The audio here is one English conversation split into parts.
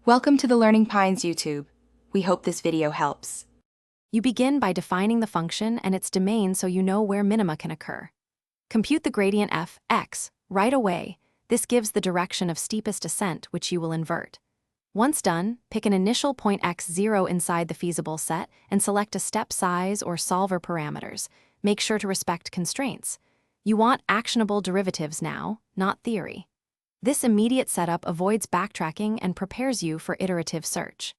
Welcome to the Learning Pines YouTube. We hope this video helps. You begin by defining the function and its domain so you know where minima can occur. Compute the gradient f, x, right away. This gives the direction of steepest ascent, which you will invert. Once done, pick an initial point x0 inside the feasible set and select a step size or solver parameters. Make sure to respect constraints. You want actionable derivatives now, not theory. This immediate setup avoids backtracking and prepares you for iterative search.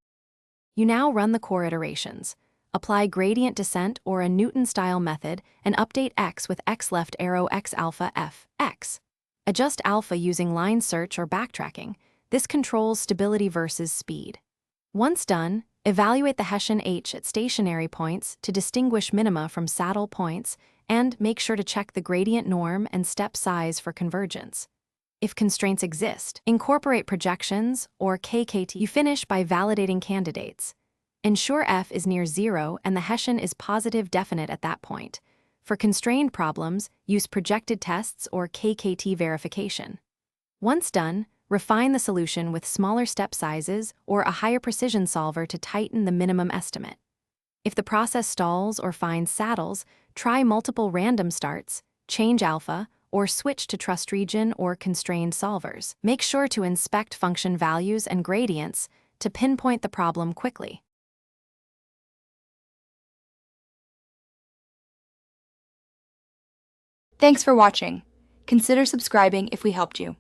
You now run the core iterations. Apply gradient descent or a Newton-style method and update x with x left arrow x alpha f, x. Adjust alpha using line search or backtracking. This controls stability versus speed. Once done, evaluate the Hessian h at stationary points to distinguish minima from saddle points and make sure to check the gradient norm and step size for convergence. If constraints exist, incorporate projections or KKT. You finish by validating candidates. Ensure f is near 0 and the Hessian is positive definite at that point. For constrained problems, use projected tests or KKT verification. Once done, refine the solution with smaller step sizes or a higher precision solver to tighten the minimum estimate. If the process stalls or finds saddles, try multiple random starts, change alpha, or switch to trust region or constrained solvers. Make sure to inspect function values and gradients to pinpoint the problem quickly. Thanks for watching. Consider subscribing if we helped you.